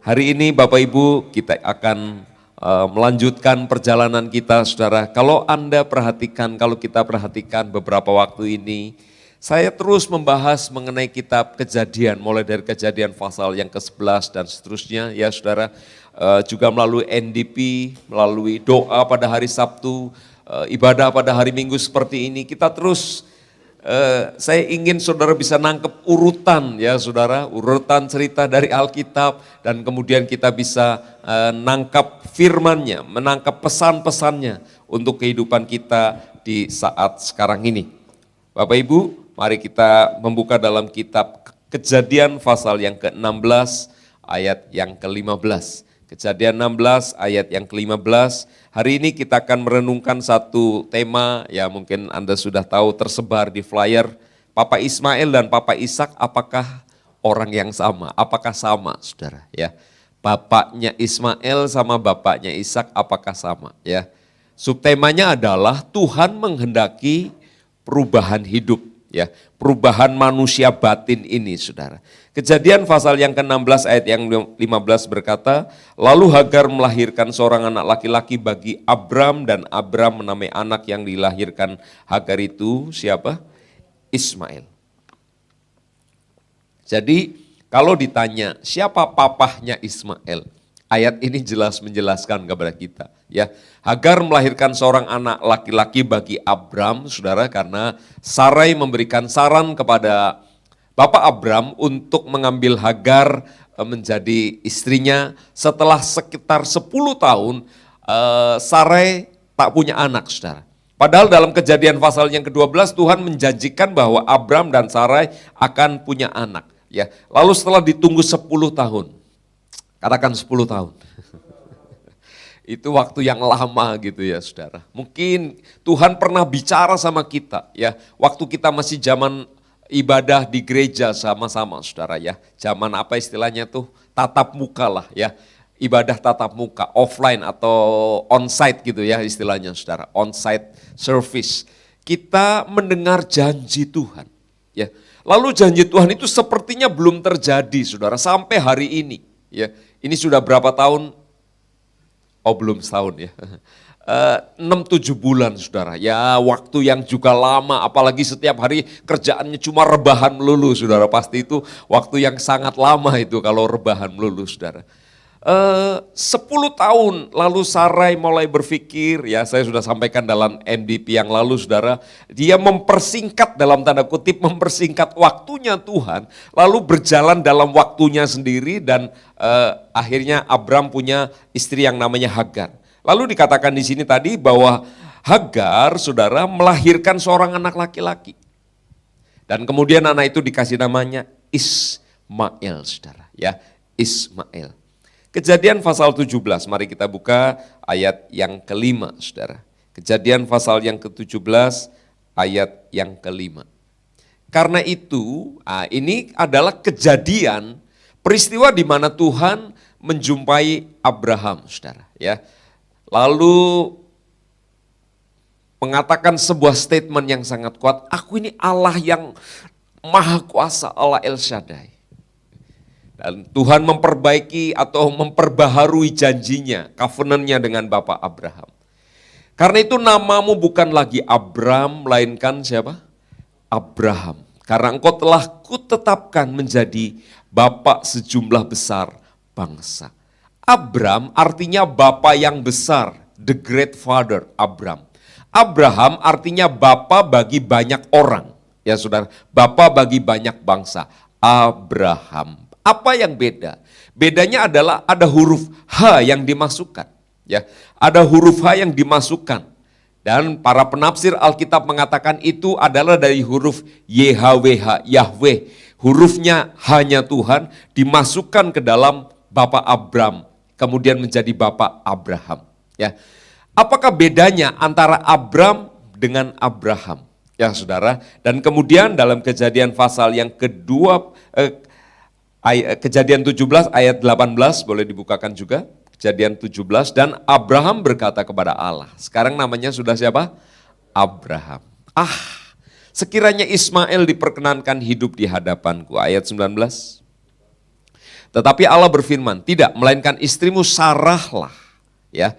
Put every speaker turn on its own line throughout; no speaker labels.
Hari ini Bapak Ibu kita akan melanjutkan perjalanan kita saudara. Kalau Anda perhatikan, kalau kita perhatikan beberapa waktu ini, saya terus membahas mengenai kitab Kejadian, mulai dari Kejadian pasal yang ke-11 dan seterusnya ya saudara. Juga melalui NDP, melalui doa pada hari Sabtu, ibadah pada hari Minggu seperti ini, kita terus saya ingin saudara bisa nangkep urutan ya saudara, urutan cerita dari Alkitab dan kemudian kita bisa nangkap firman-Nya, menangkap pesan-pesannya untuk kehidupan kita di saat sekarang ini. Bapak Ibu, mari kita membuka dalam kitab Kejadian pasal yang ke-16 ayat yang ke-15. Kejadian 16 ayat yang ke-15, hari ini kita akan merenungkan satu tema, ya mungkin Anda sudah tahu tersebar di flyer, Papa Ismail dan Papa Ishak apakah orang yang sama? Apakah sama saudara? Ya, bapaknya Ismail sama bapaknya Ishak apakah sama? Ya, subtemanya adalah Tuhan menghendaki perubahan hidup. Ya, perubahan manusia batin ini saudara. Kejadian pasal yang ke-16 ayat yang 15 berkata, lalu Hagar melahirkan seorang anak laki-laki bagi Abram dan Abram menamai anak yang dilahirkan Hagar itu siapa? Ismail. Jadi kalau ditanya siapa papahnya Ismail, ayat ini jelas menjelaskan kepada kita. Ya, Hagar melahirkan seorang anak laki-laki bagi Abram, saudara, karena Sarai memberikan saran kepada Bapak Abram untuk mengambil Hagar menjadi istrinya. Setelah sekitar 10 tahun, Sarai tak punya anak, saudara. Padahal dalam Kejadian pasal yang ke-12 Tuhan menjanjikan bahwa Abram dan Sarai akan punya anak. Ya, lalu setelah ditunggu 10 tahun, katakan 10 tahun. Itu waktu yang lama gitu ya saudara. Mungkin Tuhan pernah bicara sama kita ya. Waktu kita masih zaman ibadah di gereja sama-sama saudara ya. Zaman apa istilahnya tuh? Tatap muka lah ya. Ibadah tatap muka, offline atau onsite gitu ya istilahnya saudara. Onsite service. Kita mendengar janji Tuhan ya. Lalu janji Tuhan itu sepertinya belum terjadi saudara sampai hari ini ya. Ini sudah berapa tahun? Oh belum setahun ya, 6-7 bulan saudara, ya waktu yang juga lama, apalagi setiap hari kerjaannya cuma rebahan melulu saudara, pasti itu waktu yang sangat lama itu kalau rebahan melulu saudara. 10 tahun lalu Sarai mulai berpikir, ya saya sudah sampaikan dalam MDP yang lalu saudara, dia mempersingkat dalam tanda kutip, mempersingkat waktunya Tuhan, lalu berjalan dalam waktunya sendiri dan akhirnya Abram punya istri yang namanya Hagar. Lalu dikatakan di sini tadi bahwa Hagar saudara melahirkan seorang anak laki-laki. Dan kemudian anak itu dikasih namanya Ismail saudara, ya Ismail. Kejadian pasal 17, mari kita buka ayat yang kelima saudara. Kejadian pasal yang ke-17 ayat yang kelima. Karena itu, ini adalah kejadian peristiwa di mana Tuhan menjumpai Abraham saudara. Ya. Lalu mengatakan sebuah statement yang sangat kuat, aku ini Allah yang maha kuasa, Allah El Shaddai. Dan Tuhan memperbaiki atau memperbaharui janjinya, covenant-nya dengan Bapak Abraham. Karena itu namamu bukan lagi Abram, melainkan siapa? Abraham. Karena engkau telah kutetapkan menjadi Bapak sejumlah besar bangsa. Abram artinya Bapa yang besar, the great father, Abram. Abraham artinya Bapa bagi banyak orang. Ya saudara, Bapa bagi banyak bangsa, Abraham. Apa yang beda? Bedanya adalah ada huruf H yang dimasukkan. Ya, ada huruf H yang dimasukkan. Dan para penafsir Alkitab mengatakan itu adalah dari huruf YHWH, Yahweh. Hurufnya hanya Tuhan dimasukkan ke dalam Bapak Abram, kemudian menjadi Bapak Abraham. Ya, apakah bedanya antara Abram dengan Abraham? Ya saudara, dan kemudian dalam Kejadian pasal yang kedua, Kejadian 17 ayat 18 boleh dibukakan juga. Kejadian 17 dan Abraham berkata kepada Allah. Sekarang namanya sudah siapa? Abraham. Sekiranya Ismail diperkenankan hidup di hadapanku. Ayat 19. Tetapi Allah berfirman, tidak, melainkan istrimu Sarahlah, ya.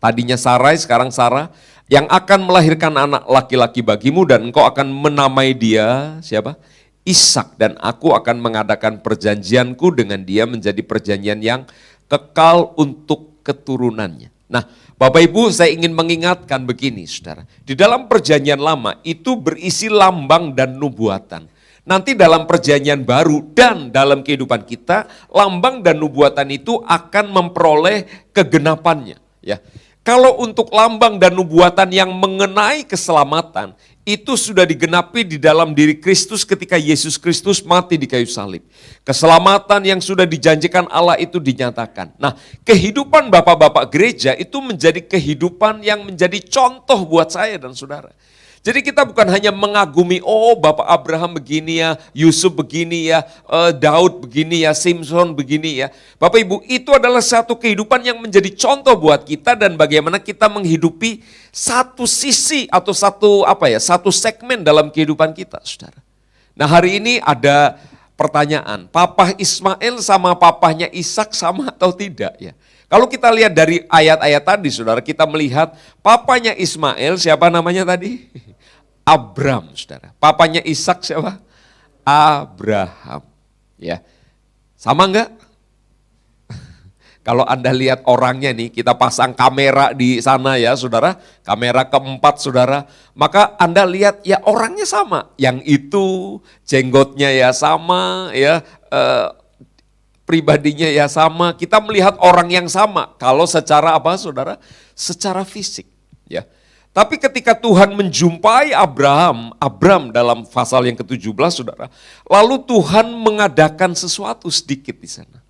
Tadinya Sarai, sekarang Sarah, yang akan melahirkan anak laki-laki bagimu dan engkau akan menamai dia, siapa? Ishak, dan aku akan mengadakan perjanjianku dengan dia menjadi perjanjian yang kekal untuk keturunannya. Nah, Bapak Ibu, saya ingin mengingatkan begini, saudara. Di dalam perjanjian lama itu berisi lambang dan nubuatan. Nanti dalam perjanjian baru dan dalam kehidupan kita, lambang dan nubuatan itu akan memperoleh kegenapannya. Ya, kalau untuk lambang dan nubuatan yang mengenai keselamatan, itu sudah digenapi di dalam diri Kristus ketika Yesus Kristus mati di kayu salib. Keselamatan yang sudah dijanjikan Allah itu dinyatakan. Nah, kehidupan bapak-bapak gereja itu menjadi kehidupan yang menjadi contoh buat saya dan saudara. Jadi kita bukan hanya mengagumi, oh Bapak Abraham begini ya, Yusuf begini ya, Daud begini ya, Simpson begini ya. Bapak Ibu, itu adalah satu kehidupan yang menjadi contoh buat kita dan bagaimana kita menghidupi satu sisi atau satu segmen dalam kehidupan kita, saudara. Nah, hari ini ada pertanyaan, Papa Ismail sama papahnya Ishak sama atau tidak ya? Kalau kita lihat dari ayat-ayat tadi, saudara, kita melihat papanya Ismail, siapa namanya tadi? Abram, saudara. Papanya Ishak siapa? Abraham. Ya, sama enggak? Kalau Anda lihat orangnya nih, kita pasang kamera di sana ya, saudara. Kamera keempat, saudara. Maka Anda lihat ya orangnya sama. Yang itu jenggotnya ya sama, ya. Pribadinya ya sama, kita melihat orang yang sama. Kalau secara apa saudara? Secara fisik. Ya. Tapi ketika Tuhan menjumpai Abram dalam pasal yang ke-17 saudara, lalu Tuhan mengadakan sesuatu sedikit di sana.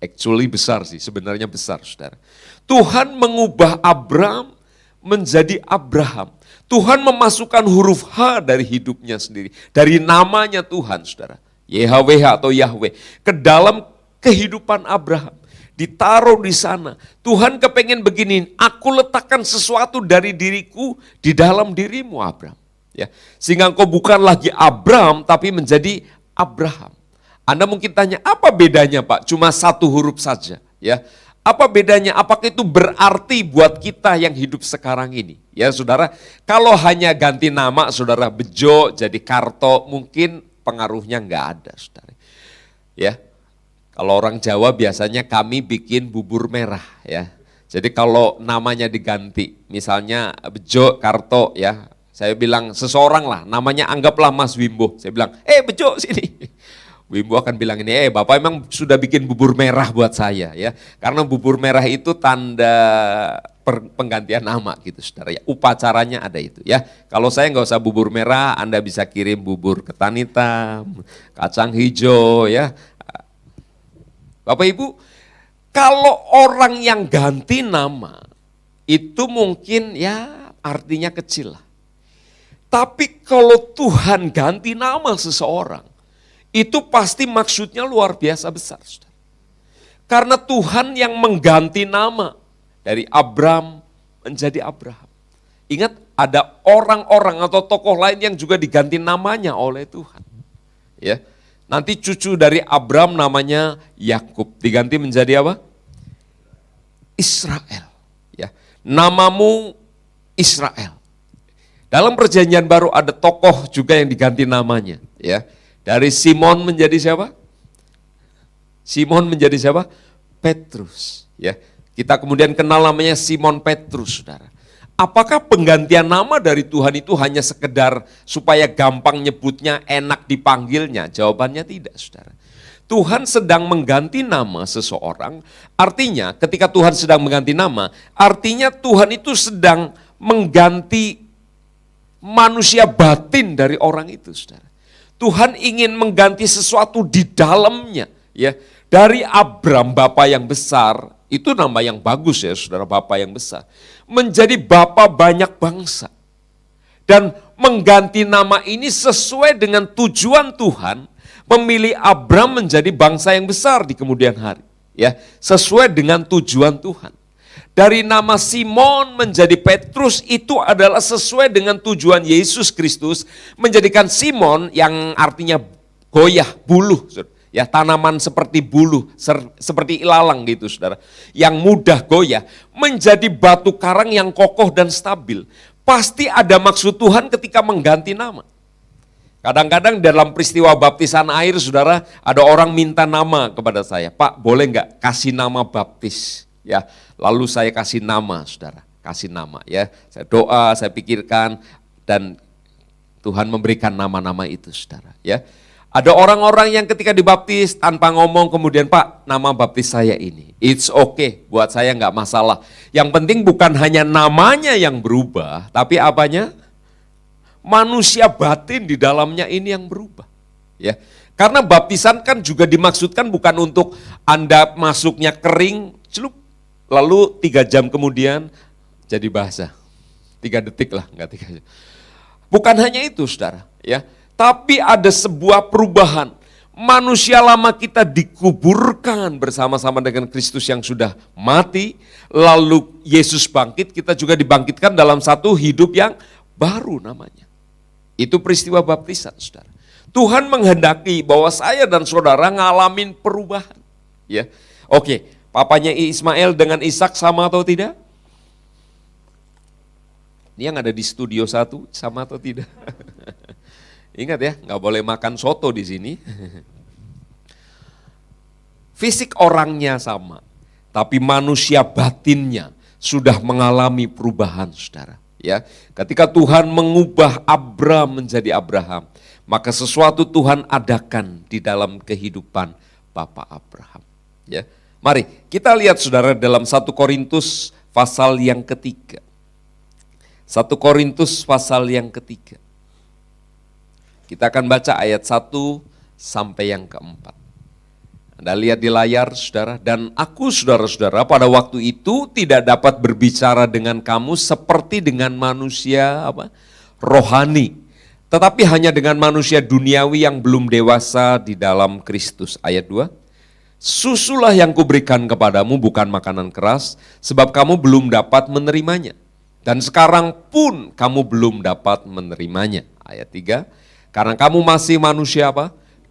Actually besar sih, sebenarnya besar saudara. Tuhan mengubah Abram menjadi Abraham. Tuhan memasukkan huruf H dari hidupnya sendiri, dari namanya Tuhan saudara. YHWH atau Yahweh, ke dalam kehidupan Abraham, ditaruh di sana. Tuhan kepengen begini, aku letakkan sesuatu dari diriku di dalam dirimu Abraham. Ya, sehingga engkau bukan lagi Abram tapi menjadi Abraham. Anda mungkin tanya, apa bedanya Pak? Cuma satu huruf saja. Ya, apa bedanya? Apakah itu berarti buat kita yang hidup sekarang ini? Ya saudara, kalau hanya ganti nama saudara Bejo jadi Karto mungkin pengaruhnya enggak ada, saudara. Ya, kalau orang Jawa biasanya kami bikin bubur merah, ya. Jadi kalau namanya diganti, misalnya Bejo Karto, ya, saya bilang seseorang lah, namanya anggaplah Mas Wimbo. Saya bilang, Bejo sini. Wimbo akan bilang ini, Bapak emang sudah bikin bubur merah buat saya, ya. Karena bubur merah itu tanda penggantian nama gitu saudara ya, upacaranya ada itu ya. Kalau saya nggak usah bubur merah, Anda bisa kirim bubur ketan hitam, kacang hijau ya. Bapak Ibu, kalau orang yang ganti nama itu mungkin ya artinya kecil lah. Tapi kalau Tuhan ganti nama seseorang, itu pasti maksudnya luar biasa besar, saudara. Karena Tuhan yang mengganti nama dari Abram menjadi Abraham. Ingat ada orang-orang atau tokoh lain yang juga diganti namanya oleh Tuhan. Ya, nanti cucu dari Abram namanya Yakub diganti menjadi apa? Israel. Ya, namamu Israel. Dalam perjanjian baru ada tokoh juga yang diganti namanya. Ya, dari Simon menjadi siapa? Simon menjadi siapa? Petrus. Ya. Kita kemudian kenal namanya Simon Petrus, saudara. Apakah penggantian nama dari Tuhan itu hanya sekedar supaya gampang nyebutnya, enak dipanggilnya? Jawabannya tidak, saudara. Tuhan sedang mengganti nama seseorang, artinya ketika Tuhan sedang mengganti nama, artinya Tuhan itu sedang mengganti manusia batin dari orang itu, saudara. Tuhan ingin mengganti sesuatu di dalamnya, ya. Dari Abram, Bapa yang besar, itu nama yang bagus ya saudara, Bapa yang besar. Menjadi Bapa banyak bangsa. Dan mengganti nama ini sesuai dengan tujuan Tuhan, memilih Abram menjadi bangsa yang besar di kemudian hari. Ya, sesuai dengan tujuan Tuhan. Dari nama Simon menjadi Petrus itu adalah sesuai dengan tujuan Yesus Kristus menjadikan Simon yang artinya goyah, buluh. Ya, tanaman seperti buluh, seperti ilalang gitu saudara. Yang mudah goyah, menjadi batu karang yang kokoh dan stabil. Pasti ada maksud Tuhan ketika mengganti nama. Kadang-kadang dalam peristiwa baptisan air saudara, ada orang minta nama kepada saya. Pak, boleh nggak kasih nama baptis? Ya, lalu saya kasih nama saudara, kasih nama ya. Saya doa, saya pikirkan, dan Tuhan memberikan nama-nama itu saudara ya. Ada orang-orang yang ketika dibaptis tanpa ngomong kemudian, Pak, nama baptis saya ini. It's okay, buat saya nggak masalah. Yang penting bukan hanya namanya yang berubah, tapi apanya? Manusia batin di dalamnya ini yang berubah. Ya, karena baptisan kan juga dimaksudkan bukan untuk Anda masuknya kering, celup, lalu 3 jam kemudian jadi basah. 3 detik lah, enggak 3 jam. Bukan hanya itu saudara, ya. Tapi ada sebuah perubahan. Manusia lama kita dikuburkan bersama-sama dengan Kristus yang sudah mati. Lalu Yesus bangkit, kita juga dibangkitkan dalam satu hidup yang baru namanya. Itu peristiwa baptisan saudara. Tuhan menghendaki bahwa saya dan saudara ngalamin perubahan. Ya, oke, papanya Ismail dengan Ishak sama atau tidak? Ini yang ada di studio 1 sama atau tidak? Ingat ya, nggak boleh makan soto di sini. Fisik orangnya sama, tapi manusia batinnya sudah mengalami perubahan, saudara. Ya, ketika Tuhan mengubah Abram menjadi Abraham, maka sesuatu Tuhan adakan di dalam kehidupan Bapak Abraham. Ya, mari kita lihat, saudara, dalam 1 Korintus pasal yang ketiga. 1 Korintus pasal yang ketiga. Kita akan baca ayat 1 sampai yang keempat. Anda lihat di layar saudara, dan aku saudara-saudara pada waktu itu tidak dapat berbicara dengan kamu seperti dengan manusia rohani, tetapi hanya dengan manusia duniawi yang belum dewasa di dalam Kristus. Ayat 2, susulah yang kuberikan kepadamu bukan makanan keras, sebab kamu belum dapat menerimanya. Dan sekarang pun kamu belum dapat menerimanya. Ayat 3, karena kamu masih manusia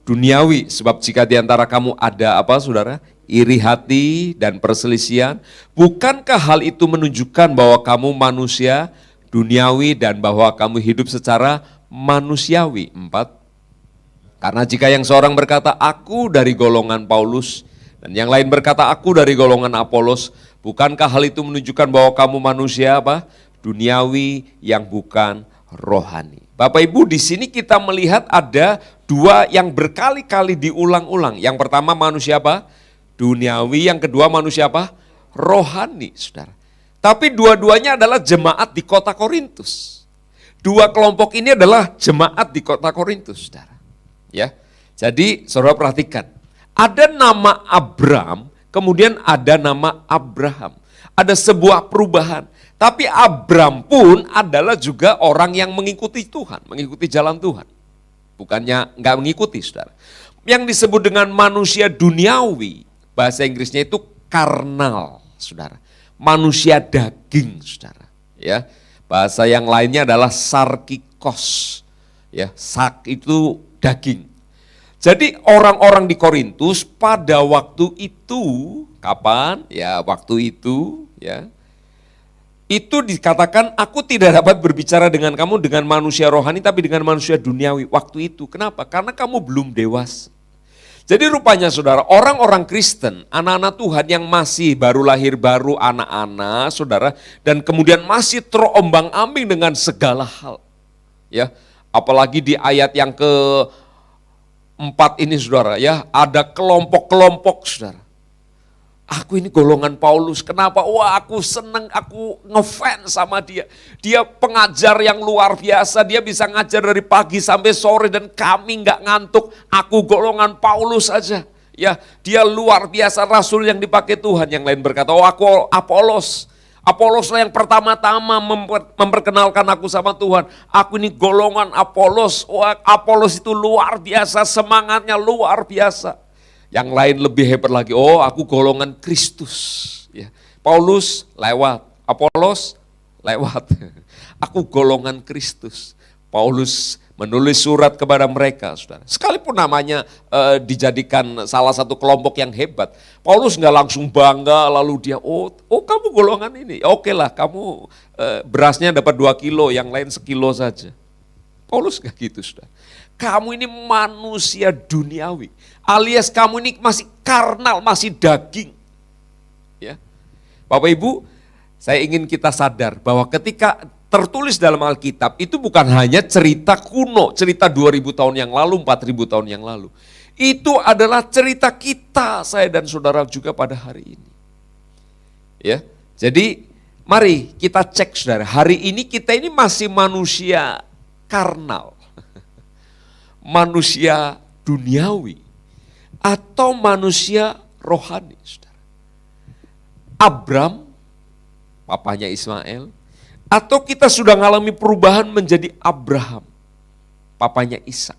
duniawi, sebab jika di antara kamu ada saudara, iri hati dan perselisihan, bukankah hal itu menunjukkan bahwa kamu manusia duniawi dan bahwa kamu hidup secara manusiawi? 4, karena jika yang seorang berkata, aku dari golongan Paulus, dan yang lain berkata, aku dari golongan Apolos, bukankah hal itu menunjukkan bahwa kamu manusia duniawi yang bukan rohani? Bapak Ibu, di sini kita melihat ada 2 yang berkali-kali diulang-ulang. Yang pertama manusia duniawi, yang kedua manusia rohani, saudara. Tapi dua-duanya adalah jemaat di kota Korintus. 2 kelompok ini adalah jemaat di kota Korintus, saudara. Ya, jadi saudara perhatikan, ada nama Abram, kemudian ada nama Abraham. Ada sebuah perubahan. Tapi Abram pun adalah juga orang yang mengikuti Tuhan, mengikuti jalan Tuhan. Bukannya enggak mengikuti, saudara. Yang disebut dengan manusia duniawi, bahasa Inggrisnya itu karnal, saudara. Manusia daging, saudara. Ya, bahasa yang lainnya adalah sarkikos. Ya, sak itu daging. Jadi orang-orang di Korintus pada waktu itu, kapan? Ya, waktu itu, ya. Itu dikatakan, aku tidak dapat berbicara dengan kamu dengan manusia rohani, tapi dengan manusia duniawi. Waktu itu, kenapa? Karena kamu belum dewasa. Jadi rupanya saudara, orang-orang Kristen, anak-anak Tuhan yang masih baru lahir baru, anak-anak saudara, dan kemudian masih terombang-ambing dengan segala hal. Ya, apalagi di ayat yang ke-4 ini saudara, ya, ada kelompok-kelompok saudara. Aku ini golongan Paulus, kenapa? Wah, aku seneng, aku ngefans sama dia. Dia pengajar yang luar biasa, dia bisa ngajar dari pagi sampai sore dan kami nggak ngantuk. Aku golongan Paulus aja. Ya, dia luar biasa, rasul yang dipakai Tuhan. Yang lain berkata, oh aku Apolos. Apoloslah yang pertama-tama memperkenalkan aku sama Tuhan. Aku ini golongan Apolos. Wah, Apolos itu luar biasa, semangatnya luar biasa. Yang lain lebih hebat lagi, oh aku golongan Kristus. Ya. Paulus lewat, Apolos lewat. Aku golongan Kristus. Paulus menulis surat kepada mereka, saudara. Sekalipun namanya dijadikan salah satu kelompok yang hebat, Paulus nggak langsung bangga lalu dia, oh kamu golongan ini, oke lah kamu berasnya dapat 2 kilo, yang lain sekilo saja. Paulus nggak gitu, saudara. Kamu ini manusia duniawi, alias kamu ini masih karnal, masih daging. Ya, Bapak Ibu, saya ingin kita sadar bahwa ketika tertulis dalam Alkitab itu bukan hanya cerita kuno, cerita 2000 tahun yang lalu, 4000 tahun yang lalu. Itu adalah cerita kita, saya dan saudara juga pada hari ini. Ya, jadi mari kita cek, saudara, hari ini kita ini masih manusia karnal, manusia duniawi, atau manusia rohani, saudara. Abram, papanya Ismail, atau kita sudah mengalami perubahan menjadi Abraham, papanya Ishak.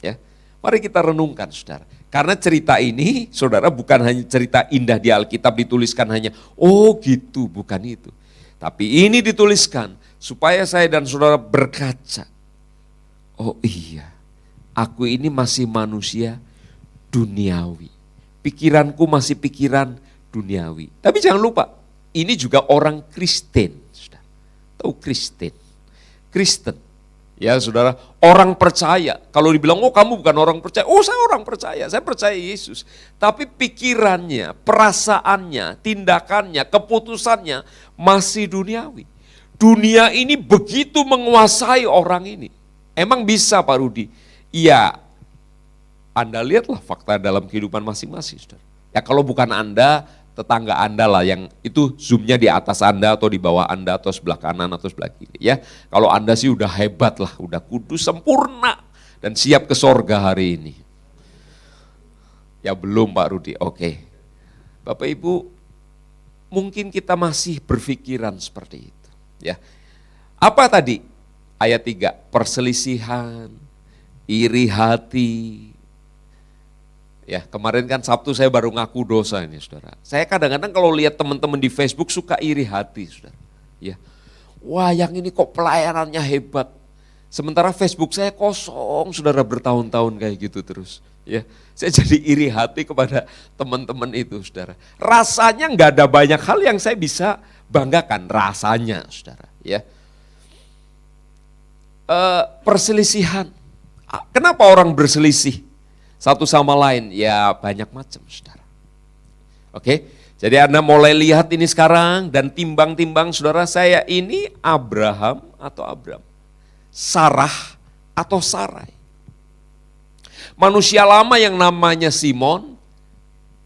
Ya, mari kita renungkan, saudara. Karena cerita ini, saudara, bukan hanya cerita indah di Alkitab dituliskan hanya, oh gitu, bukan itu. Tapi ini dituliskan supaya saya dan saudara berkaca. Oh iya, aku ini masih manusia duniawi. Pikiranku masih pikiran duniawi. Tapi jangan lupa, ini juga orang Kristen. Tahu Kristen, ya saudara, orang percaya. Kalau dibilang, oh kamu bukan orang percaya, oh saya orang percaya, saya percaya Yesus. Tapi pikirannya, perasaannya, tindakannya, keputusannya masih duniawi. Dunia ini begitu menguasai orang ini. Emang bisa Pak Rudi? Iya, Anda lihatlah fakta dalam kehidupan masing-masing, saudara. Ya kalau bukan Anda, tetangga Anda lah yang itu zoomnya di atas Anda atau di bawah Anda atau sebelah kanan atau sebelah kiri ya. Kalau Anda sih udah hebat lah, udah kudus, sempurna dan siap ke sorga hari ini. Ya belum Pak Rudi, oke. Bapak Ibu, mungkin kita masih berpikiran seperti itu. Ya. Apa tadi? Ayat 3, perselisihan, iri hati. Ya, kemarin kan Sabtu saya baru ngaku dosa ini, saudara. Saya kadang-kadang kalau lihat teman-teman di Facebook suka iri hati, saudara. Ya, wah yang ini kok pelayanannya hebat. Sementara Facebook saya kosong, saudara, bertahun-tahun kayak gitu terus. Ya, saya jadi iri hati kepada teman-teman itu, saudara. Rasanya nggak ada banyak hal yang saya bisa banggakan, rasanya, saudara. Ya, perselisihan. Kenapa orang berselisih satu sama lain? Ya banyak macam, saudara. Oke, jadi Anda mulai lihat ini sekarang dan timbang-timbang, saudara, saya ini Abraham atau Abram, Sarah atau Sarai, manusia lama yang namanya Simon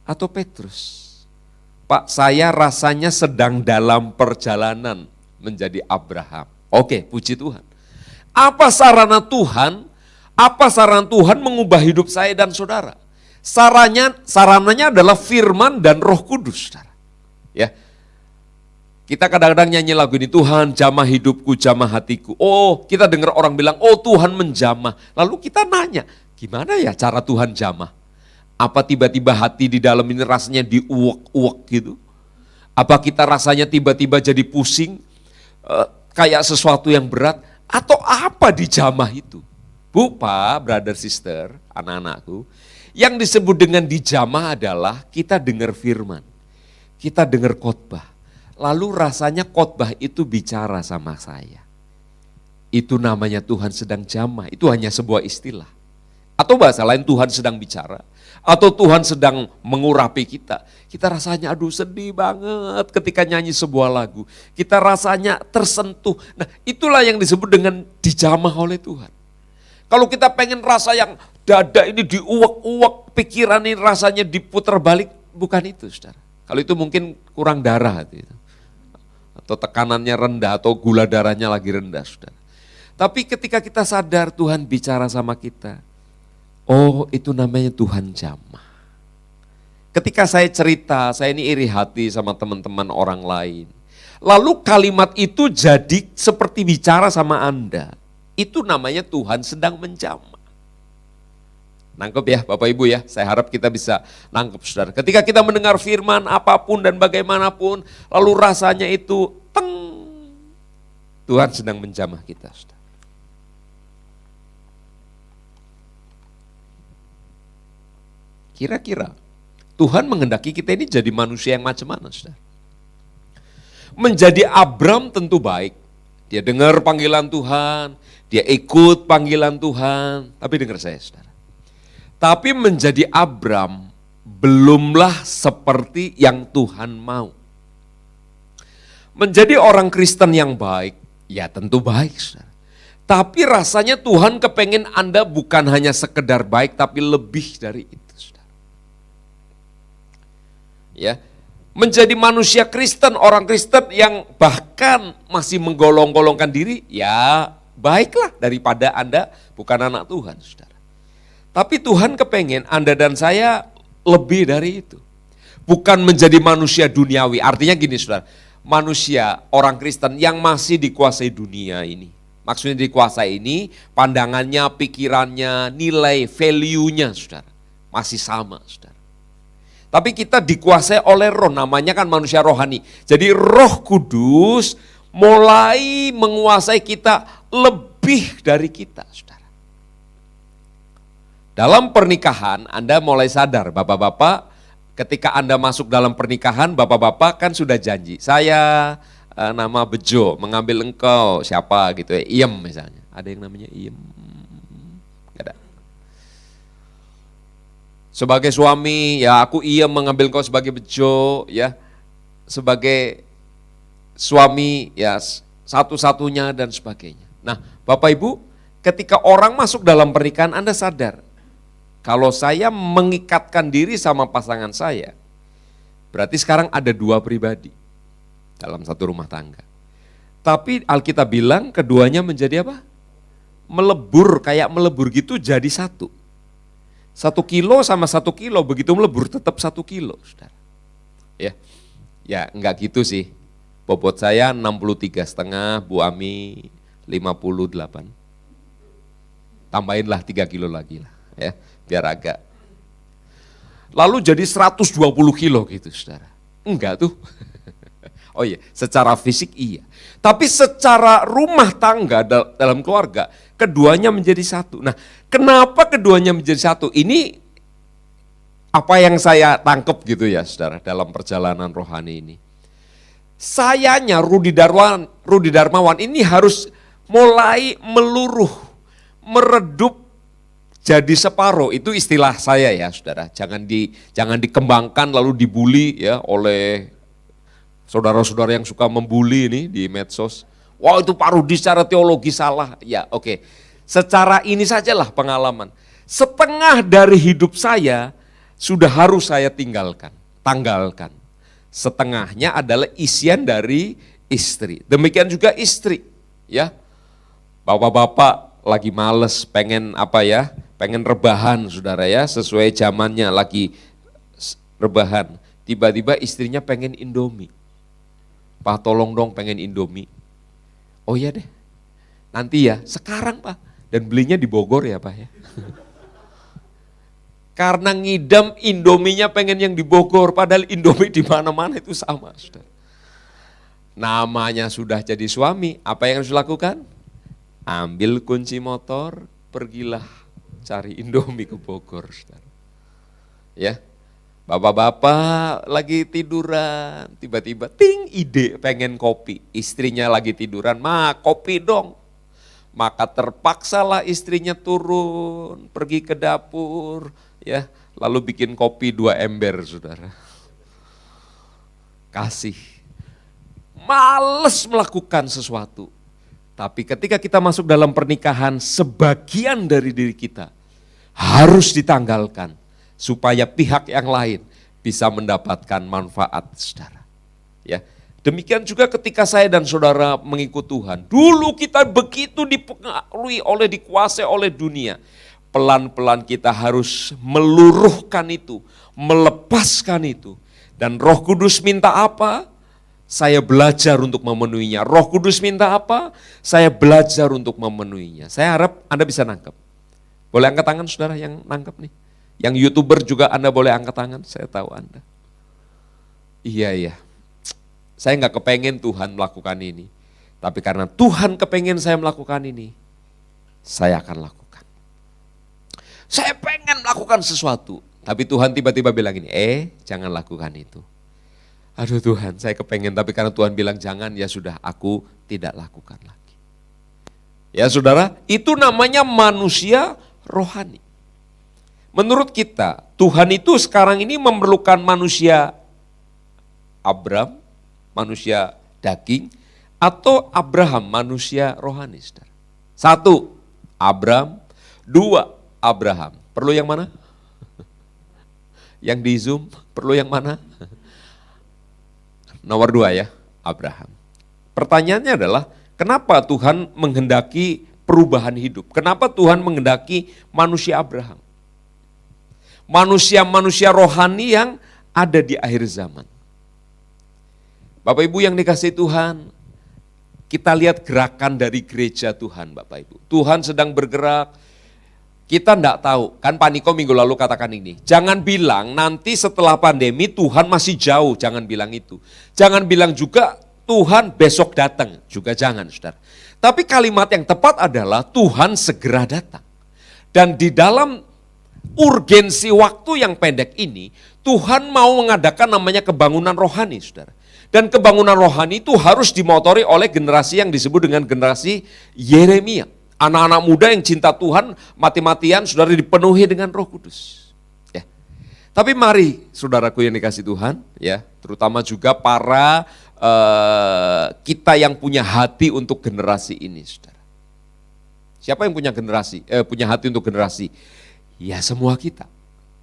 atau Petrus. Pak, saya rasanya sedang dalam perjalanan menjadi Abraham. Oke, puji Tuhan. Apa sarana Tuhan? Apa saran Tuhan mengubah hidup saya dan saudara? Sarananya adalah firman dan Roh Kudus, saudara. Ya. Kita kadang-kadang nyanyi lagu ini, Tuhan jamah hidupku, jamah hatiku. Oh, kita dengar orang bilang, oh Tuhan menjamah. Lalu kita nanya, gimana ya cara Tuhan jamah? Apa tiba-tiba hati di dalam ini rasanya diuak-uak gitu? Apa kita rasanya tiba-tiba jadi pusing, kayak sesuatu yang berat? Atau apa dijamah itu? Bu, Pak, brother, sister, anak-anakku, yang disebut dengan dijamah adalah kita dengar firman, kita dengar khotbah, lalu rasanya khotbah itu bicara sama saya. Itu namanya Tuhan sedang jamah, itu hanya sebuah istilah. Atau bahasa lain Tuhan sedang bicara, atau Tuhan sedang mengurapi kita. Kita rasanya aduh sedih banget ketika nyanyi sebuah lagu, kita rasanya tersentuh. Nah itulah yang disebut dengan dijamah oleh Tuhan. Kalau kita pengen rasa yang dada ini diuak-uak, pikiran ini rasanya diputar balik, bukan itu, saudara. Kalau itu mungkin kurang darah, gitu. Atau tekanannya rendah, atau gula darahnya lagi rendah, saudara. Tapi ketika kita sadar Tuhan bicara sama kita, oh itu namanya Tuhan jamah. Ketika saya cerita, saya ini iri hati sama teman-teman orang lain. Lalu kalimat itu jadi seperti bicara sama Anda. Itu namanya Tuhan sedang menjamah. Nangkep ya Bapak Ibu ya, saya harap kita bisa nangkep, saudara. Ketika kita mendengar firman apapun dan bagaimanapun, lalu rasanya itu, teng, Tuhan sedang menjamah kita, saudara. Kira-kira Tuhan menghendaki kita ini jadi manusia yang macam mana, saudara? Menjadi Abram tentu baik. Dia dengar panggilan Tuhan, dia ikut panggilan Tuhan. Tapi dengar saya, saudara. Tapi menjadi Abram belumlah seperti yang Tuhan mau. Menjadi orang Kristen yang baik, ya tentu baik, saudara. Tapi rasanya Tuhan kepengen Anda bukan hanya sekedar baik, tapi lebih dari itu, saudara. Ya, menjadi manusia Kristen, orang Kristen yang bahkan masih menggolong-golongkan diri, ya baiklah daripada Anda bukan anak Tuhan, saudara. Tapi Tuhan kepengen Anda dan saya lebih dari itu. Bukan menjadi manusia duniawi, artinya gini, saudara, manusia, orang Kristen yang masih dikuasai dunia ini. Maksudnya dikuasai ini, pandangannya, pikirannya, nilai, value-nya, saudara, masih sama, saudara. Tapi kita dikuasai oleh roh, namanya kan manusia rohani. Jadi Roh Kudus mulai menguasai kita lebih dari kita, saudara. Dalam pernikahan Anda mulai sadar, bapak-bapak, ketika Anda masuk dalam pernikahan, bapak-bapak kan sudah janji, saya nama Bejo, mengambil engkau, siapa gitu ya, Iem misalnya. Ada yang namanya Iem? Gak ada. Sebagai suami, ya aku mengambil engkau sebagai Bejo, ya. Sebagai suami, ya satu-satunya dan sebagainya. Nah, Bapak Ibu, ketika orang masuk dalam pernikahan Anda sadar, kalau saya mengikatkan diri sama pasangan saya, berarti sekarang ada dua pribadi dalam satu rumah tangga. Tapi Alkitab bilang keduanya menjadi apa? Melebur, kayak melebur gitu jadi satu. 1 kilo sama 1 kilo, begitu melebur tetap 1 kilo, saudara. Ya enggak gitu sih. Bobot saya 63,5, Bu Ami 58. Tambahinlah 3 kilo lagi lah, ya, biar agak. Lalu jadi 120 kilo gitu, saudara. Enggak tuh. Oh iya, secara fisik iya. Tapi secara rumah tangga dalam keluarga, keduanya menjadi satu. Nah, kenapa keduanya menjadi satu? Ini apa yang saya tangkap gitu ya, saudara, dalam perjalanan rohani ini. Sayanya Rudi Darmawan ini harus mulai meluruh, meredup jadi separuh. Itu istilah saya ya, saudara. Jangan dikembangkan lalu dibully ya oleh saudara-saudara yang suka membuli ini di medsos. Wah, itu Pak Rudi secara teologi salah. Ya oke, secara ini sajalah pengalaman. Setengah dari hidup saya sudah harus saya tanggalkan. Setengahnya adalah isian dari istri. Demikian juga istri. Ya, bapak-bapak lagi males, pengen rebahan, saudara ya, sesuai zamannya lagi rebahan. Tiba-tiba istrinya pengen Indomie. Pak tolong dong pengen Indomie. Oh iya deh, nanti ya, sekarang Pak. Dan belinya di Bogor ya Pak ya. Karena ngidam Indominya pengen yang di Bogor, padahal Indomie di mana-mana itu sama, saudara. Namanya sudah jadi suami, apa yang harus dilakukan? Ambil kunci motor, pergilah cari Indomie ke Bogor, saudara. Ya. Bapak-bapak lagi tiduran, tiba-tiba ting ide pengen kopi. Istrinya lagi tiduran, kopi dong. Maka terpaksalah istrinya turun, pergi ke dapur, ya, lalu bikin kopi 2 ember, saudara. Kasih. Males melakukan sesuatu. Tapi ketika kita masuk dalam pernikahan, sebagian dari diri kita harus ditanggalkan. Supaya pihak yang lain bisa mendapatkan manfaat, saudara. Ya, demikian juga ketika saya dan saudara mengikut Tuhan. Dulu kita begitu dipengaruhi dikuasai oleh dunia. Pelan-pelan kita harus meluruhkan itu, melepaskan itu. Dan Roh Kudus minta apa? Saya belajar untuk memenuhinya. Roh Kudus minta apa? Saya belajar untuk memenuhinya. Saya harap Anda bisa nangkep. Boleh angkat tangan saudara yang nangkep nih? Yang YouTuber juga Anda boleh angkat tangan, saya tahu Anda. Iya. Saya nggak kepengen Tuhan melakukan ini. Tapi karena Tuhan kepengen saya melakukan ini, saya akan lakukan. Saya pengen melakukan sesuatu, Tapi Tuhan tiba-tiba bilang ini, jangan lakukan itu. Aduh Tuhan, saya kepengen, tapi karena Tuhan bilang jangan, ya sudah, aku tidak lakukan lagi. Ya saudara, itu namanya manusia rohani. Menurut kita, Tuhan itu sekarang ini memerlukan manusia Abram, manusia daging, atau Abraham, manusia rohani. Saudara. 1, Abram. 2, Abraham. Perlu yang mana? Yang di Zoom, perlu yang mana? Nomor 2 ya, Abraham. Pertanyaannya adalah, kenapa Tuhan menghendaki perubahan hidup? Kenapa Tuhan menghendaki manusia Abraham? Manusia-manusia rohani yang ada di akhir zaman. Bapak Ibu yang dikasihi Tuhan, kita lihat gerakan dari gereja Tuhan Bapak Ibu. Tuhan sedang bergerak, kita enggak tahu, kan Pak Niko minggu lalu katakan ini, jangan bilang nanti setelah pandemi Tuhan masih jauh, jangan bilang itu. Jangan bilang juga Tuhan besok datang, juga jangan saudara. Tapi kalimat yang tepat adalah Tuhan segera datang. Dan di dalam urgensi waktu yang pendek ini, Tuhan mau mengadakan namanya kebangunan rohani saudara. Dan kebangunan rohani itu harus dimotori oleh generasi yang disebut dengan generasi Yeremia. Anak-anak muda yang cinta Tuhan, mati-matian saudara dipenuhi dengan Roh Kudus. Ya. Tapi mari saudaraku yang dikasih Tuhan, ya, terutama juga para kita yang punya hati untuk generasi ini, saudara. Siapa yang punya punya hati untuk generasi? Ya semua kita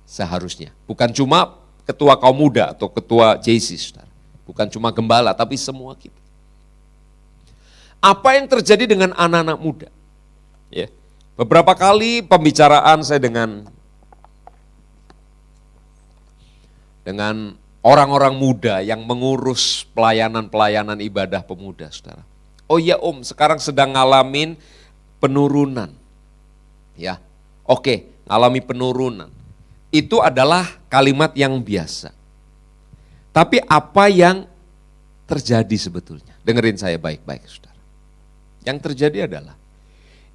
seharusnya. Bukan cuma ketua kaum muda atau ketua JC, saudara. Bukan cuma gembala, tapi semua kita. Apa yang terjadi dengan anak-anak muda? Ya. Beberapa kali pembicaraan saya dengan orang-orang muda yang mengurus pelayanan ibadah pemuda, saudara. Oh ya Om, sekarang sedang ngalamin penurunan. Ya, oke, ngalami penurunan. Itu adalah kalimat yang biasa. Tapi apa yang terjadi sebetulnya? Dengerin saya baik-baik, saudara. Yang terjadi adalah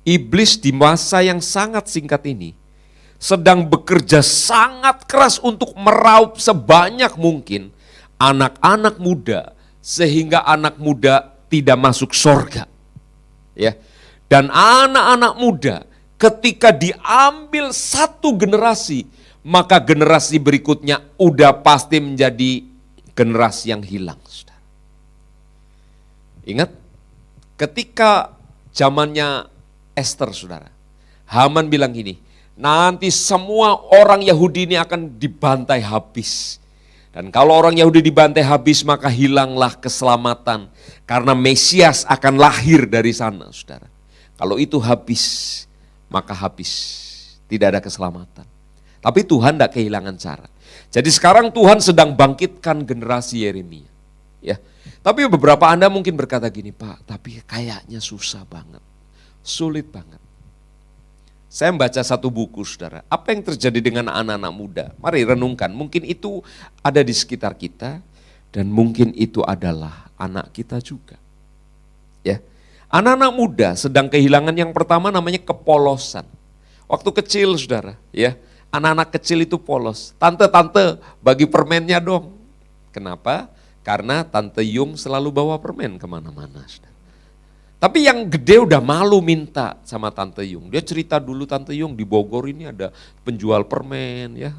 iblis di masa yang sangat singkat ini sedang bekerja sangat keras untuk meraup sebanyak mungkin anak-anak muda sehingga anak muda tidak masuk surga. Ya. Dan anak-anak muda ketika diambil satu generasi, maka generasi berikutnya udah pasti menjadi generasi yang hilang. Ingat, ketika zamannya Esther, saudara, Haman bilang gini, nanti semua orang Yahudi ini akan dibantai habis. Dan kalau orang Yahudi dibantai habis, maka hilanglah keselamatan. Karena Mesias akan lahir dari sana, saudara. Kalau itu habis, maka habis. Tidak ada keselamatan. Tapi Tuhan tidak kehilangan cara. Jadi sekarang Tuhan sedang bangkitkan generasi Yeremia. Ya. Tapi beberapa Anda mungkin berkata gini, Pak, tapi kayaknya susah banget. Sulit banget. Saya membaca satu buku, saudara. Apa yang terjadi dengan anak-anak muda? Mari renungkan. Mungkin itu ada di sekitar kita dan mungkin itu adalah anak kita juga. Ya, anak-anak muda sedang kehilangan yang pertama namanya kepolosan. Waktu kecil, saudara, ya, anak-anak kecil itu polos. Tante, bagi permennya dong. Kenapa? Karena Tante Yung selalu bawa permen kemana-mana, saudara. Tapi yang gede udah malu minta sama Tante Yung. Dia cerita dulu, Tante Yung di Bogor ini ada penjual permen ya.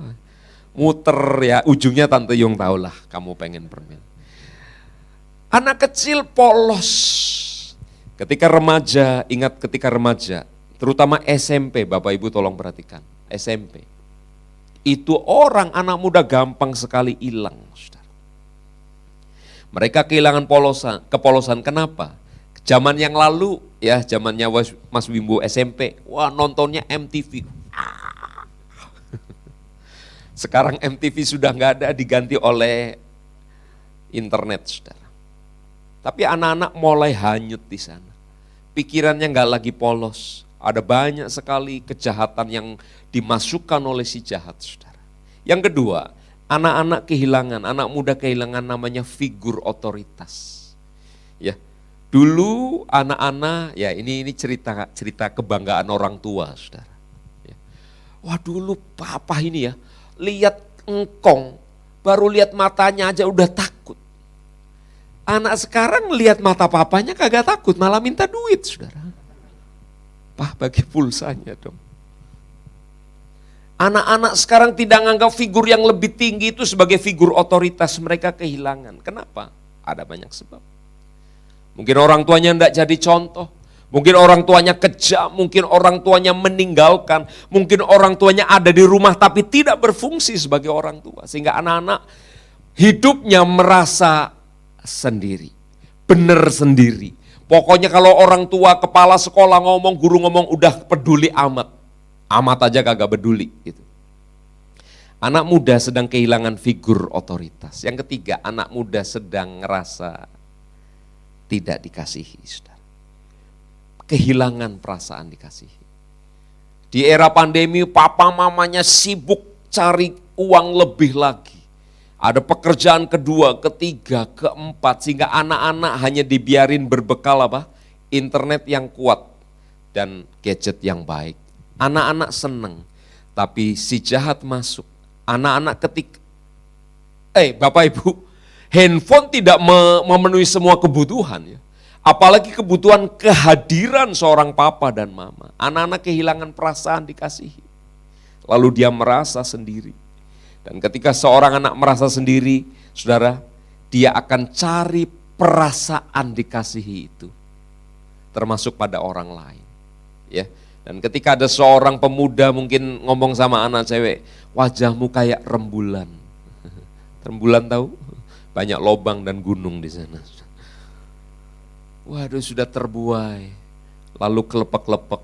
Muter ya, ujungnya Tante Yung tahulah kamu pengen permen. Anak kecil polos. Ketika remaja, ingat ketika remaja, terutama SMP, Bapak Ibu tolong perhatikan, SMP. Itu anak muda gampang sekali hilang, saudara. Mereka kehilangan kepolosan, kenapa? Zaman yang lalu, ya zamannya Mas Wimbo SMP, wah nontonnya MTV. Sekarang MTV sudah nggak ada, diganti oleh internet, saudara. Tapi anak-anak mulai hanyut di sana. Pikirannya nggak lagi polos. Ada banyak sekali kejahatan yang dimasukkan oleh si jahat, saudara. Yang kedua, anak muda kehilangan namanya figur otoritas. Ya. Dulu anak-anak, ya ini cerita kebanggaan orang tua, saudara. Ya. Wah dulu papa ini ya, lihat engkong, baru lihat matanya aja udah takut. Anak sekarang lihat mata papanya kagak takut, malah minta duit, saudara. Pah, bagi pulsanya dong. Anak-anak sekarang tidak menganggap figur yang lebih tinggi itu sebagai figur otoritas, mereka kehilangan. Kenapa? Ada banyak sebab. Mungkin orang tuanya tidak jadi contoh, mungkin orang tuanya kejam, mungkin orang tuanya meninggalkan, mungkin orang tuanya ada di rumah tapi tidak berfungsi sebagai orang tua. Sehingga anak-anak hidupnya merasa sendiri, benar sendiri. Pokoknya kalau orang tua, kepala sekolah ngomong, guru ngomong udah peduli amat. Amat aja kagak peduli. Gitu. Anak muda sedang kehilangan figur otoritas. Yang ketiga, anak muda sedang ngerasa tidak dikasihi, saudara. Kehilangan perasaan dikasihi. Di era pandemi, papa mamanya sibuk cari uang lebih lagi. Ada pekerjaan kedua, ketiga, keempat, sehingga anak-anak hanya dibiarin berbekal apa? Internet yang kuat dan gadget yang baik. Anak-anak seneng, tapi si jahat masuk. Anak-anak Bapak Ibu, handphone tidak memenuhi semua kebutuhan ya. Apalagi kebutuhan kehadiran seorang papa dan mama. Anak-anak kehilangan perasaan dikasihi. Lalu dia merasa sendiri. Dan ketika seorang anak merasa sendiri, saudara, dia akan cari perasaan dikasihi itu. Termasuk pada orang lain. Ya. Dan ketika ada seorang pemuda mungkin ngomong sama anak cewek, wajahmu kayak rembulan. Rembulan tahu? Banyak lobang dan gunung di sana. Waduh, sudah terbuai, lalu kelepek-lepek,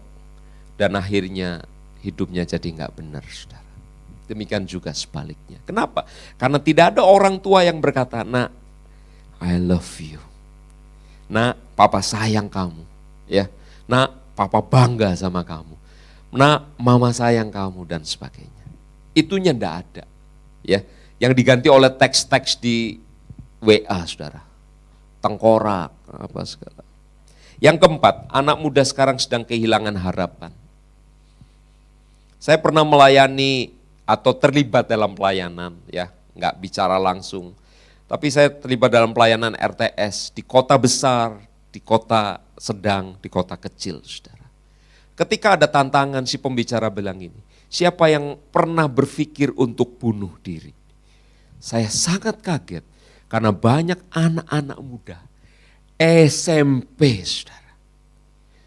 dan akhirnya hidupnya jadi nggak benar, saudara. Demikian juga sebaliknya. Kenapa? Karena tidak ada orang tua yang berkata, nak, I love you. Nak, papa sayang kamu. Ya, nak, papa bangga sama kamu. Nak, mama sayang kamu dan sebagainya. Itunya ndak ada. Ya, yang diganti oleh teks-teks di WA, saudara. Tengkorak, apa segala. Yang keempat, anak muda sekarang sedang kehilangan harapan. Saya pernah melayani atau terlibat dalam pelayanan, ya, nggak bicara langsung. Tapi saya terlibat dalam pelayanan RTS di kota besar, di kota sedang, di kota kecil, saudara. Ketika ada tantangan, si pembicara bilang ini, siapa yang pernah berpikir untuk bunuh diri? Saya sangat kaget. Karena banyak anak-anak muda, SMP saudara,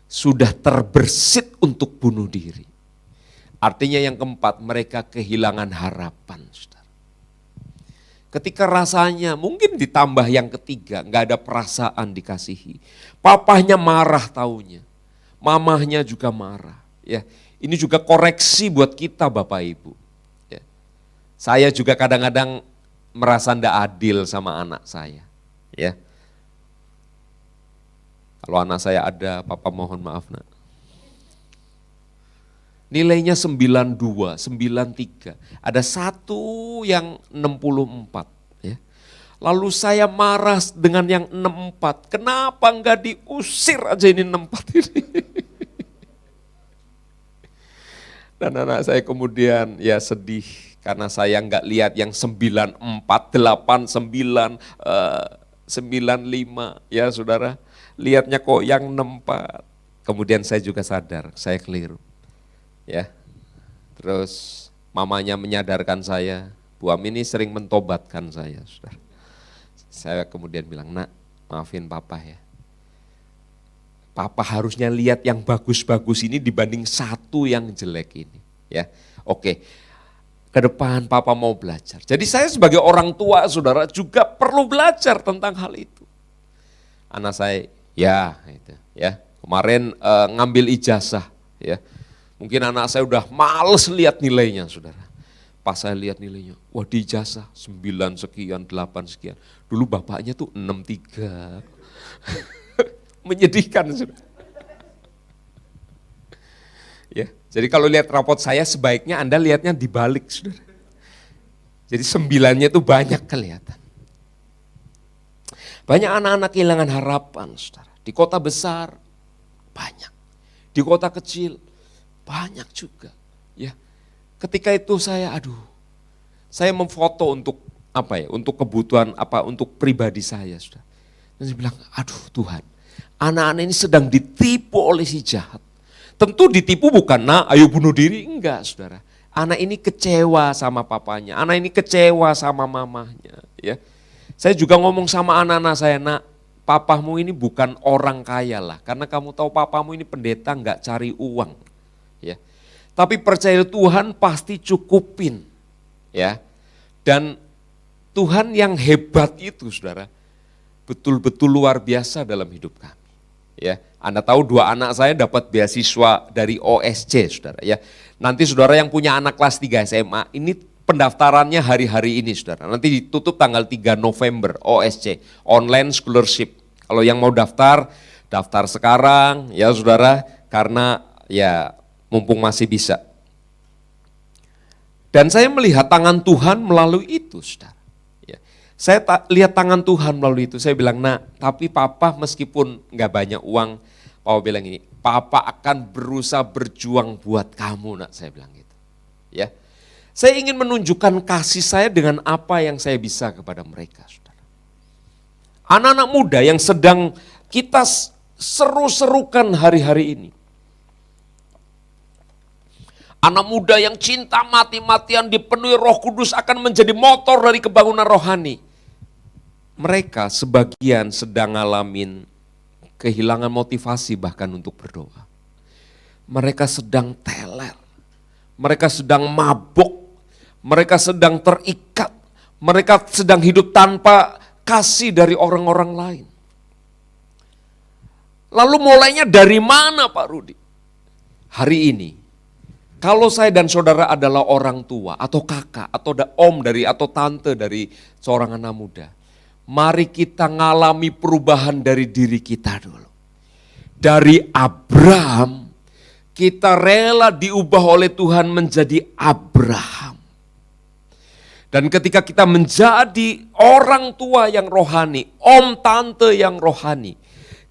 sudah terbersit untuk bunuh diri. Artinya yang keempat, mereka kehilangan harapan saudara. Ketika rasanya mungkin ditambah yang ketiga, gak ada perasaan dikasihi. Papahnya marah taunya, mamahnya juga marah. Ya, ini juga koreksi buat kita Bapak Ibu. Ya. Saya juga kadang-kadang merasa tidak adil sama anak saya, ya. Kalau anak saya ada, papa mohon maaf nak. Nilainya 92, 93, ada satu yang 64, ya. Lalu saya marah dengan yang 64, kenapa enggak diusir aja ini 64 ini? Dan anak saya kemudian ya sedih. Karena saya nggak lihat yang 94, 8, 9, 95 ya saudara. Lihatnya kok yang 64. Kemudian saya juga sadar, saya keliru. Ya. Terus mamanya menyadarkan saya, Bu Amin ini sering mentobatkan saya, saudara. Saya kemudian bilang, nak maafin papa ya. Papa harusnya lihat yang bagus-bagus ini dibanding satu yang jelek ini. Ya, oke. Ke depan papa mau belajar. Jadi saya sebagai orang tua saudara juga perlu belajar tentang hal itu. Anak saya ya itu ya kemarin ngambil ijazah ya. Mungkin anak saya udah males lihat nilainya saudara. Pas saya lihat nilainya, wah di ijazah 9 sekian, 8 sekian. Dulu bapaknya tuh 63. Menyedihkan saudara. Ya, jadi kalau lihat rapot saya sebaiknya Anda lihatnya dibalik, saudara. Jadi 9-nya itu banyak kelihatan. Banyak anak-anak kehilangan harapan, saudara. Di kota besar banyak, di kota kecil banyak juga. Ya, ketika itu saya, Saya memfoto untuk apa ya? Untuk kebutuhan apa? Untuk pribadi saya, Saudara. Dan saya bilang, aduh Tuhan, anak-anak ini sedang ditipu oleh si jahat. Tentu ditipu bukan, nah ayo bunuh diri, enggak Saudara. Anak ini kecewa sama papanya, anak ini kecewa sama mamahnya. Ya, saya juga ngomong sama anak-anak saya, nak, papamu ini bukan orang kaya lah, karena kamu tahu papamu ini pendeta nggak cari uang, ya. Tapi percaya Tuhan pasti cukupin, ya. Dan Tuhan yang hebat itu, Saudara, betul-betul luar biasa dalam hidup kami, ya. Anda tahu 2 anak saya dapat beasiswa dari OSC, Saudara, ya. Nanti Saudara yang punya anak kelas 3 SMA, ini pendaftarannya hari-hari ini, Saudara. Nanti ditutup tanggal 3 November, OSC, Online Scholarship. Kalau yang mau daftar, daftar sekarang ya Saudara, karena ya mumpung masih bisa. Dan saya melihat tangan Tuhan melalui itu, Saudara. Ya. Saya lihat tangan Tuhan melalui itu, saya bilang, nah tapi Papa meskipun nggak banyak uang, Papa bilang ini, Papa akan berusaha berjuang buat kamu, nak, saya bilang gitu. Ya. Saya ingin menunjukkan kasih saya dengan apa yang saya bisa kepada mereka, Saudara. Anak-anak muda yang sedang kita seru-serukan hari-hari ini. Anak muda yang cinta mati-matian dipenuhi Roh Kudus akan menjadi motor dari kebangunan rohani. Mereka sebagian sedang ngalamin kehilangan motivasi bahkan untuk berdoa. Mereka sedang teler, mereka sedang mabuk, mereka sedang terikat, mereka sedang hidup tanpa kasih dari orang-orang lain. Lalu mulainya dari mana Pak Rudi? Hari ini, kalau saya dan saudara adalah orang tua atau kakak atau om dari atau tante dari seorang anak muda, mari kita ngalami perubahan dari diri kita dulu. Dari Abraham, kita rela diubah oleh Tuhan menjadi Abraham. Dan ketika kita menjadi orang tua yang rohani, om tante yang rohani,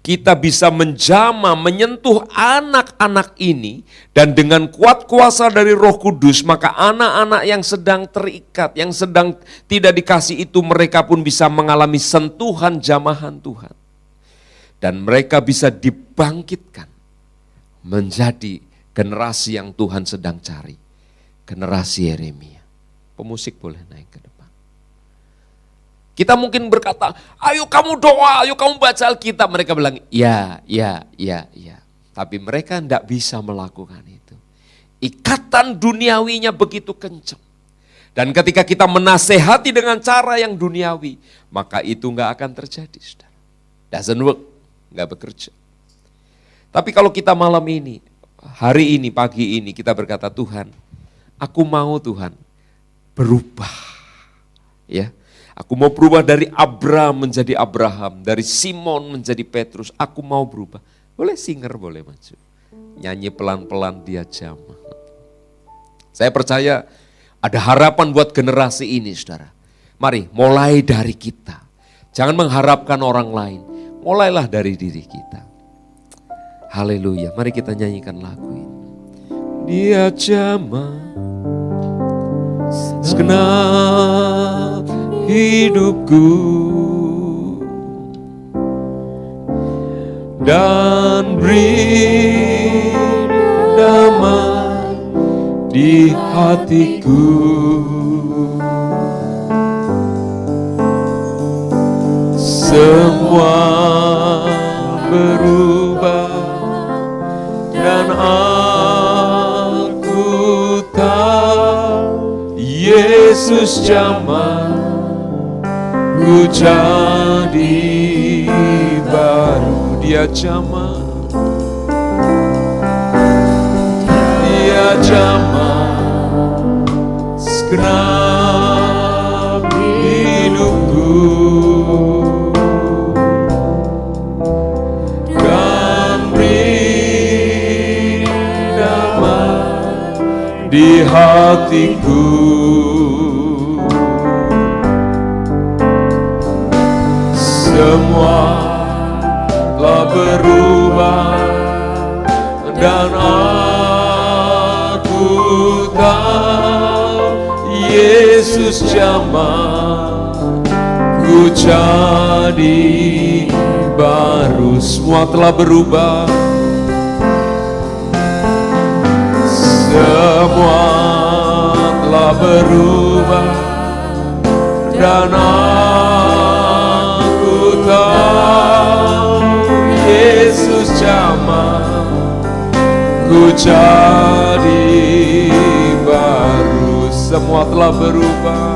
kita bisa menjamah, menyentuh anak-anak ini, dan dengan kuat kuasa dari Roh Kudus, maka anak-anak yang sedang terikat, yang sedang tidak dikasih itu, mereka pun bisa mengalami sentuhan jamahan Tuhan. Dan mereka bisa dibangkitkan menjadi generasi yang Tuhan sedang cari, generasi Yeremia. Pemusik boleh naik ke depan. Kita mungkin berkata, ayo kamu doa, ayo kamu baca Alkitab. Mereka bilang, ya. Tapi mereka tidak bisa melakukan itu. Ikatan duniawinya begitu kencang. Dan ketika kita menasehati dengan cara yang duniawi, maka itu nggak akan terjadi, saudara. Doesn't work, nggak bekerja. Tapi kalau kita malam ini, hari ini, pagi ini, kita berkata, Tuhan, aku mau Tuhan, berubah, ya. Aku mau berubah dari Abraham menjadi Abraham, dari Simon menjadi Petrus. Aku mau berubah. Boleh singer, boleh maju. Nyanyi pelan-pelan dia jamah. Saya percaya ada harapan buat generasi ini, saudara. Mari mulai dari kita. Jangan mengharapkan orang lain. Mulailah dari diri kita. Haleluya. Mari kita nyanyikan lagu ini. Dia jamah segenap hidupku dan beri damai di hatiku. Semua berubah dan aku tahu Yesus jamah ku jadi baru. Dia jamah, dia jamah segenap hidupku dan beri damai di hatiku. Semua telah berubah dan aku tahu Yesus Yesus jamah ku jadi baru. Semua telah berubah, semua telah berubah, dan aku tahu Yesus jamah ku jadi baru. Semua telah berubah,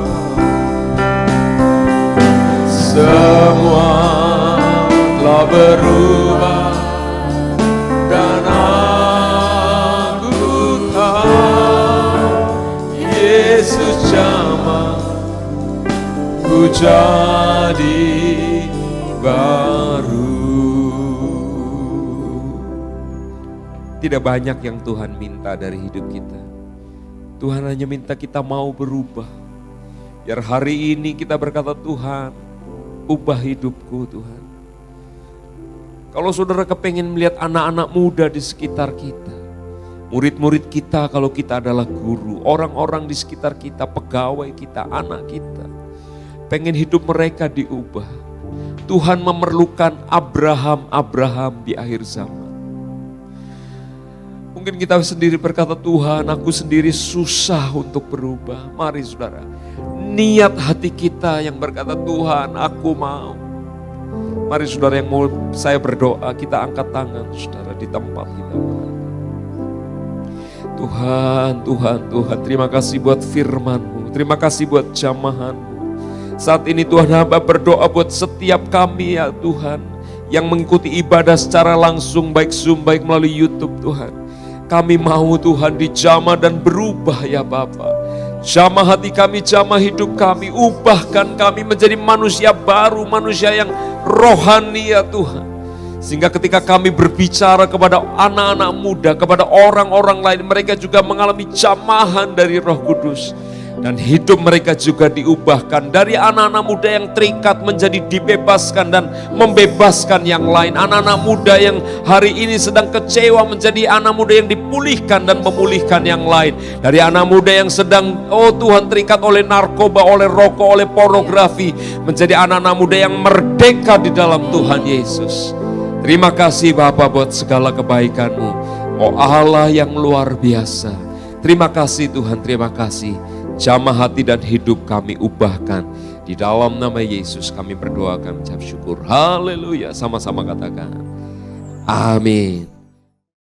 semua telah berubah, dan aku tahu Yesus jamah ku jadi baru. Tidak banyak yang Tuhan minta dari hidup kita. Tuhan hanya minta kita mau berubah. Biar hari ini kita berkata, Tuhan, ubah hidupku Tuhan. Kalau saudara kepengen melihat anak-anak muda di sekitar kita, murid-murid kita kalau kita adalah guru, orang-orang di sekitar kita, pegawai kita, anak kita, pengen hidup mereka diubah. Tuhan memerlukan Abraham di akhir zaman. Mungkin kita sendiri berkata, Tuhan, aku sendiri susah untuk berubah. Mari saudara, niat hati kita yang berkata, Tuhan, aku mau. Mari saudara yang mau saya berdoa, kita angkat tangan saudara di tempat kita. Tuhan, terima kasih buat firman-Mu. Terima kasih buat jamahan-Mu. Saat ini Tuhan, hamba berdoa buat setiap kami ya Tuhan, yang mengikuti ibadah secara langsung, baik Zoom, baik melalui YouTube Tuhan. Kami mau Tuhan dijamah dan berubah ya Bapa. Jamah hati kami, jamah hidup kami, ubahkan kami menjadi manusia baru, manusia yang rohani ya Tuhan. Sehingga ketika kami berbicara kepada anak-anak muda, kepada orang-orang lain, mereka juga mengalami jamahan dari Roh Kudus. Dan hidup mereka juga diubahkan dari anak-anak muda yang terikat menjadi dibebaskan dan membebaskan yang lain. Anak-anak muda yang hari ini sedang kecewa menjadi anak muda yang dipulihkan dan memulihkan yang lain. Dari anak muda yang sedang, oh Tuhan, terikat oleh narkoba, oleh rokok, oleh pornografi, menjadi anak-anak muda yang merdeka di dalam Tuhan Yesus. Terima kasih Bapa buat segala kebaikan-Mu. Oh Allah yang luar biasa. Terima kasih Tuhan, terima kasih. Jamah hati dan hidup kami ubahkan. Di dalam nama Yesus kami berdoa, kami ucap syukur. Haleluya. Sama-sama katakan. Amin.